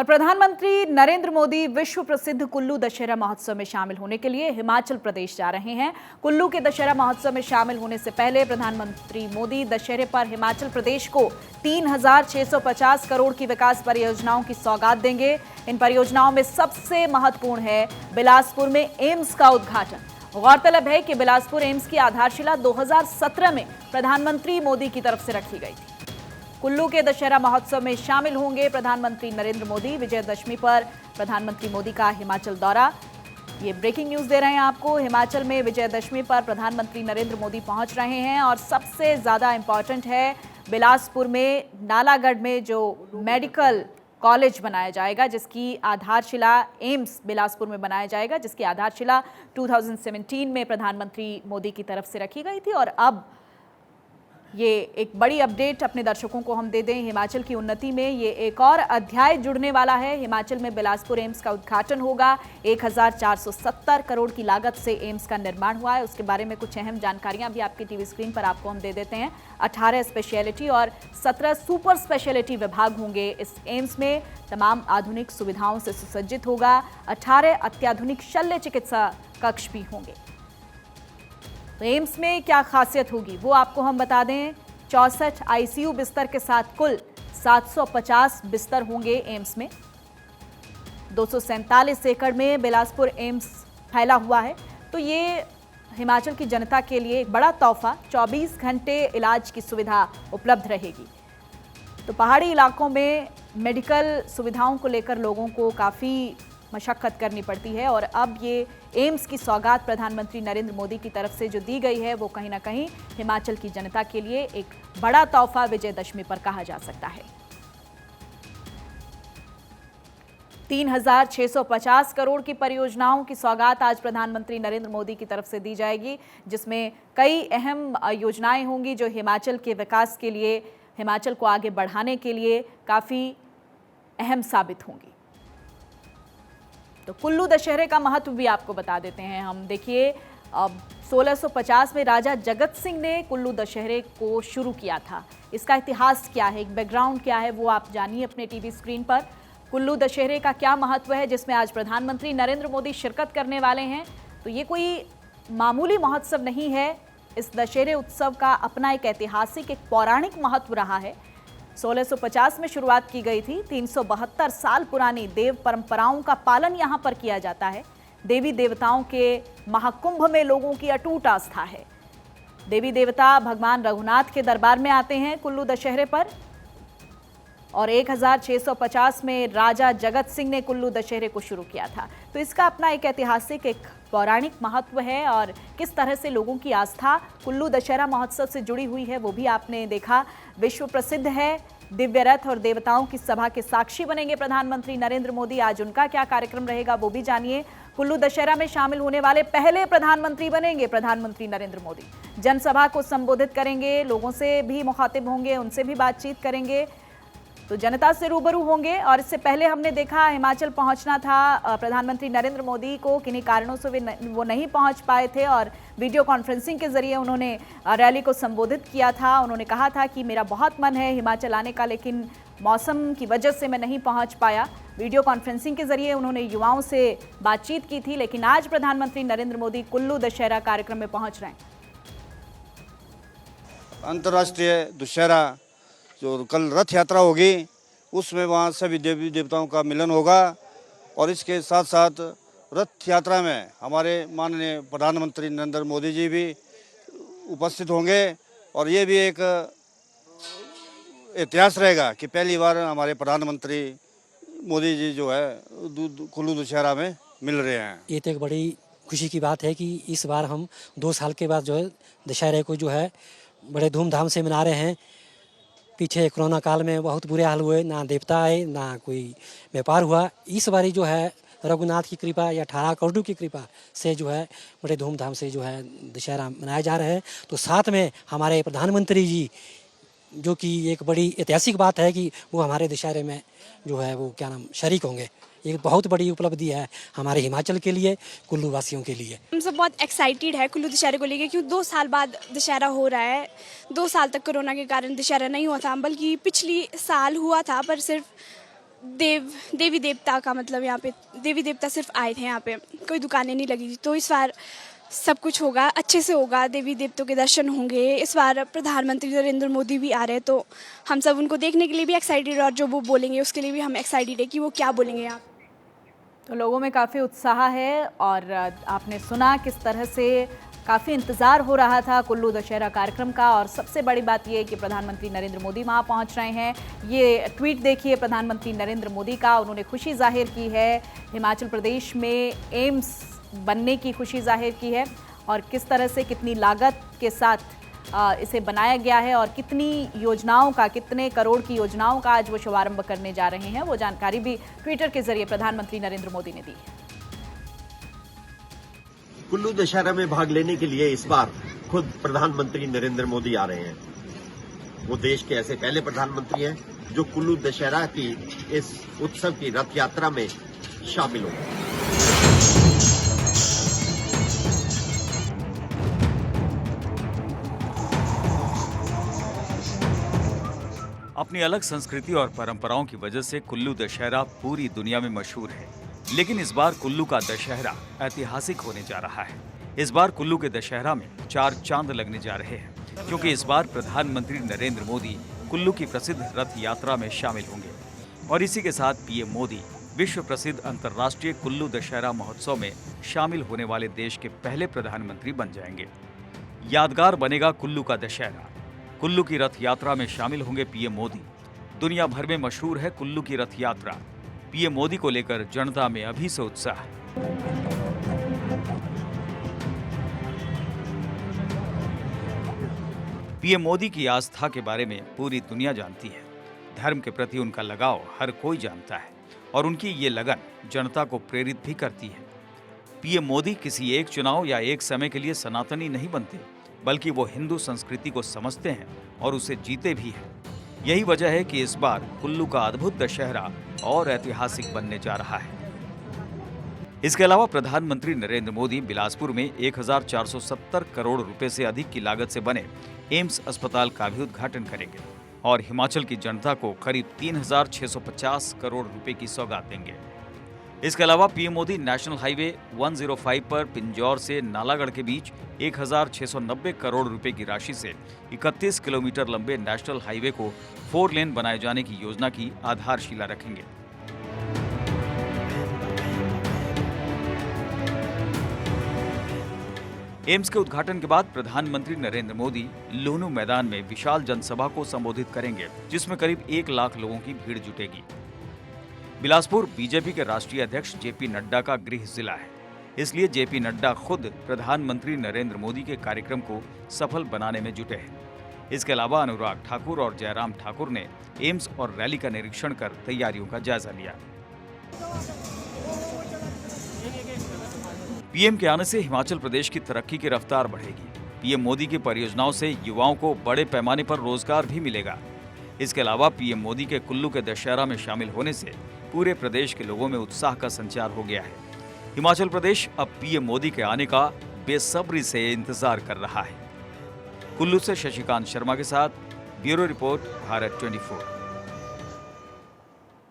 और प्रधानमंत्री नरेंद्र मोदी विश्व प्रसिद्ध कुल्लू दशहरा महोत्सव में शामिल होने के लिए हिमाचल प्रदेश जा रहे हैं। कुल्लू के दशहरा महोत्सव में शामिल होने से पहले प्रधानमंत्री मोदी दशहरे पर हिमाचल प्रदेश को 3,650 करोड़ की विकास परियोजनाओं की सौगात देंगे। इन परियोजनाओं में सबसे महत्वपूर्ण है बिलासपुर में एम्स का उद्घाटन। गौरतलब है कि बिलासपुर एम्स की आधारशिला 2017 में प्रधानमंत्री मोदी की तरफ से रखी गई थी। कुल्लू के दशहरा महोत्सव में शामिल होंगे प्रधानमंत्री नरेंद्र मोदी। विजयदशमी पर प्रधानमंत्री मोदी का हिमाचल दौरा, ये ब्रेकिंग न्यूज दे रहे हैं आपको। हिमाचल में विजयदशमी पर प्रधानमंत्री नरेंद्र मोदी पहुंच रहे हैं और सबसे ज्यादा इंपॉर्टेंट है बिलासपुर में नालागढ़ में जो मेडिकल कॉलेज बनाया जाएगा, जिसकी आधारशिला एम्स बिलासपुर में बनाया जाएगा, जिसकी आधारशिला 2017 में प्रधानमंत्री मोदी की तरफ से रखी गई थी। और अब ये एक बड़ी अपडेट अपने दर्शकों को हम दे दें। हिमाचल की उन्नति में ये एक और अध्याय जुड़ने वाला है। हिमाचल में बिलासपुर एम्स का उद्घाटन होगा। 1,470 करोड़ की लागत से एम्स का निर्माण हुआ है। उसके बारे में कुछ अहम जानकारियां भी आपकी टीवी स्क्रीन पर आपको हम दे देते हैं। 18 स्पेशलिटी और 17 सुपर स्पेशलिटी विभाग होंगे इस एम्स में। तमाम आधुनिक सुविधाओं से सुसज्जित होगा। 18 अत्याधुनिक शल्य चिकित्सा कक्ष भी होंगे। तो एम्स में क्या खासियत होगी वो आपको हम बता दें। 64 आईसीयू बिस्तर के साथ कुल 750 बिस्तर होंगे एम्स में। 247 एकड़ में बिलासपुर एम्स फैला हुआ है। तो ये हिमाचल की जनता के लिए एक बड़ा तोहफा। 24 घंटे इलाज की सुविधा उपलब्ध रहेगी। तो पहाड़ी इलाकों में मेडिकल सुविधाओं को लेकर लोगों को काफ़ी मशक्कत करनी पड़ती है और अब ये एम्स की सौगात प्रधानमंत्री नरेंद्र मोदी की तरफ से जो दी गई है वो कहीं ना कहीं हिमाचल की जनता के लिए एक बड़ा तोहफा विजयदशमी पर कहा जा सकता है। 3,650 करोड़ की परियोजनाओं की सौगात आज प्रधानमंत्री नरेंद्र मोदी की तरफ से दी जाएगी, जिसमें कई अहम योजनाएं होंगी जो हिमाचल के विकास के लिए, हिमाचल को आगे बढ़ाने के लिए काफ़ी अहम साबित होंगी। तो कुल्लू दशहरे का महत्व भी आपको बता देते हैं हम। देखिए, अब 1650 में राजा जगत सिंह ने कुल्लू दशहरे को शुरू किया था। इसका इतिहास क्या है, एक बैकग्राउंड क्या है, वो आप जानिए अपने टीवी स्क्रीन पर। कुल्लू दशहरे का क्या महत्व है जिसमें आज प्रधानमंत्री नरेंद्र मोदी शिरकत करने वाले हैं। तो ये कोई मामूली महोत्सव नहीं है। इस दशहरे उत्सव का अपना एक ऐतिहासिक, एक पौराणिक महत्व रहा है। 1650 में शुरुआत की गई थी। 372 साल पुरानी देव परंपराओं का पालन यहाँ पर किया जाता है। देवी देवताओं के महाकुंभ में लोगों की अटूट आस्था है। देवी देवता भगवान रघुनाथ के दरबार में आते हैं कुल्लू दशहरे पर। और 1,650 में राजा जगत सिंह ने कुल्लू दशहरे को शुरू किया था। तो इसका अपना एक ऐतिहासिक, एक पौराणिक महत्व है और किस तरह से लोगों की आस्था कुल्लू दशहरा महोत्सव से जुड़ी हुई है वो भी आपने देखा। विश्व प्रसिद्ध है। दिव्य रथ और देवताओं की सभा के साक्षी बनेंगे प्रधानमंत्री नरेंद्र मोदी। आज उनका क्या कार्यक्रम रहेगा वो भी जानिए। कुल्लू दशहरा में शामिल होने वाले पहले प्रधानमंत्री बनेंगे प्रधानमंत्री नरेंद्र मोदी। जनसभा को संबोधित करेंगे, लोगों से भी मुखातिब होंगे, उनसे भी बातचीत करेंगे, तो जनता से रूबरू होंगे। और इससे पहले हमने देखा हिमाचल पहुंचना था प्रधानमंत्री नरेंद्र मोदी को, किन्हीं कारणों से वो नहीं पहुंच पाए थे और वीडियो कॉन्फ्रेंसिंग के जरिए उन्होंने रैली को संबोधित किया था। उन्होंने कहा था कि मेरा बहुत मन है हिमाचल आने का, लेकिन मौसम की वजह से मैं नहीं पहुंच पाया। वीडियो कॉन्फ्रेंसिंग के जरिए उन्होंने युवाओं से बातचीत की थी। लेकिन आज प्रधानमंत्री नरेंद्र मोदी कुल्लू दशहरा कार्यक्रम में पहुंच रहे हैं। अंतर्राष्ट्रीय दशहरा जो कल रथ यात्रा होगी, उसमें वहाँ सभी देवी देवताओं का मिलन होगा। और इसके साथ साथ रथ यात्रा में हमारे माननीय प्रधानमंत्री नरेंद्र मोदी जी भी उपस्थित होंगे। और ये भी एक इतिहास रहेगा कि पहली बार हमारे प्रधानमंत्री मोदी जी जो है कुल्लू दशहरा में मिल रहे हैं। ये तो एक बड़ी खुशी की बात है कि इस बार हम 2 साल के बाद जो है दशहरे को जो है बड़े धूमधाम से मना रहे हैं। पीछे कोरोना काल में बहुत बुरे हाल हुए, ना देवता आए ना कोई व्यापार हुआ। इस बारी जो है रघुनाथ की कृपा या 18 करोड़ की कृपा से जो है बड़े धूमधाम से जो है दशहरा मनाया जा रहा है। तो साथ में हमारे प्रधानमंत्री जी, जो कि एक बड़ी ऐतिहासिक बात है कि वो हमारे दशहरे में जो है वो क्या नाम शरीक होंगे। ये बहुत बड़ी उपलब्धि है हमारे हिमाचल के लिए, कुल्लू वासियों के लिए। हम सब बहुत एक्साइटेड है कुल्लू दशहरे को लेके, क्योंकि 2 साल बाद दशहरा हो रहा है। 2 साल तक कोरोना के कारण दशहरा नहीं हुआ था, बल्कि पिछली साल हुआ था, पर सिर्फ देवी देवता का, मतलब यहाँ पे देवी देवता सिर्फ आए थे, यहाँ पे कोई दुकानें नहीं लगी थी। तो इस बार सब कुछ होगा, अच्छे से होगा, देवी देवताओं के दर्शन होंगे। इस बार प्रधानमंत्री नरेंद्र मोदी भी आ रहे हैं, तो हम सब उनको देखने के लिए भी एक्साइटेड, और जो वो बोलेंगे उसके लिए भी हम एक्साइटेड है कि वो क्या बोलेंगे यहाँ। तो लोगों में काफ़ी उत्साह है और आपने सुना किस तरह से काफ़ी इंतज़ार हो रहा था कुल्लू दशहरा कार्यक्रम का। और सबसे बड़ी बात यह है कि प्रधानमंत्री नरेंद्र मोदी वहाँ पहुँच रहे हैं। ये ट्वीट देखिए प्रधानमंत्री नरेंद्र मोदी का, उन्होंने खुशी जाहिर की है, हिमाचल प्रदेश में एम्स बनने की खुशी जाहिर की है और किस तरह से कितनी लागत के साथ इसे बनाया गया है और कितनी योजनाओं का, कितने करोड़ की योजनाओं का आज वो शुभारंभ करने जा रहे हैं, वो जानकारी भी ट्विटर के जरिए प्रधानमंत्री नरेंद्र मोदी ने दी है। कुल्लू दशहरा में भाग लेने के लिए इस बार खुद प्रधानमंत्री नरेंद्र मोदी आ रहे हैं। वो देश के ऐसे पहले प्रधानमंत्री हैं जो कुल्लू दशहरा की इस उत्सव की रथ यात्रा में शामिल होंगे। अपनी अलग संस्कृति और परंपराओं की वजह से कुल्लू दशहरा पूरी दुनिया में मशहूर है, लेकिन इस बार कुल्लू का दशहरा ऐतिहासिक होने जा रहा है। इस बार कुल्लू के दशहरा में 4 चांद लगने जा रहे हैं, क्योंकि इस बार प्रधानमंत्री नरेंद्र मोदी कुल्लू की प्रसिद्ध रथ यात्रा में शामिल होंगे और इसी के साथ पीएम मोदी विश्व प्रसिद्ध अंतर्राष्ट्रीय कुल्लू दशहरा महोत्सव में शामिल होने वाले देश के पहले प्रधानमंत्री बन जाएंगे। यादगार बनेगा कुल्लू का दशहरा। कुल्लू की रथ यात्रा में शामिल होंगे पीएम मोदी। दुनिया भर में मशहूर है कुल्लू की रथ यात्रा। पीएम मोदी को लेकर जनता में अभी से उत्साह। पीएम मोदी की आस्था के बारे में पूरी दुनिया जानती है। धर्म के प्रति उनका लगाव हर कोई जानता है और उनकी ये लगन जनता को प्रेरित भी करती है। पीएम मोदी किसी एक चुनाव या एक समय के लिए सनातनी नहीं बनते, बल्कि वो हिंदू संस्कृति को समझते हैं और उसे जीते भी हैं। यही वजह है कि इस बार कुल्लू का अद्भुत दशहरा और ऐतिहासिक बनने जा रहा है। इसके अलावा प्रधानमंत्री नरेंद्र मोदी बिलासपुर में 1470 करोड़ रुपए से अधिक की लागत से बने एम्स अस्पताल का भी उद्घाटन करेंगे और हिमाचल की जनता को करीब 3650 करोड़ रुपए की सौगात देंगे। इसके अलावा पीएम मोदी नेशनल हाईवे 105 पर पिंजौर से नालागढ़ के बीच 1690 करोड़ रुपए की राशि से 31 किलोमीटर लंबे नेशनल हाईवे को 4 लेन बनाए जाने की योजना की आधारशिला रखेंगे। एम्स के उद्घाटन के बाद प्रधानमंत्री नरेंद्र मोदी लूनू मैदान में विशाल जनसभा को संबोधित करेंगे, जिसमें करीब 1 लाख लोगों की भीड़ जुटेगी। बिलासपुर बीजेपी के राष्ट्रीय अध्यक्ष जेपी नड्डा का गृह जिला है, इसलिए जेपी नड्डा खुद प्रधानमंत्री नरेंद्र मोदी के कार्यक्रम को सफल बनाने में जुटे हैं। इसके अलावा अनुराग ठाकुर और जयराम ठाकुर ने एम्स और रैली का निरीक्षण कर तैयारियों का जायजा लिया। पीएम के आने से हिमाचल प्रदेश की तरक्की की रफ्तार बढ़ेगी। पीएम मोदी की परियोजनाओं से युवाओं को बड़े पैमाने पर रोजगार भी मिलेगा। इसके अलावा पीएम मोदी के कुल्लू के दशहरा में शामिल होने से पूरे प्रदेश के लोगों में उत्साह का संचार हो गया है। हिमाचल प्रदेश अब पीएम मोदी के आने का बेसब्री से इंतजार कर रहा है। कुल्लू से शशिकांत शर्मा के साथ ब्यूरो रिपोर्ट, भारत 24।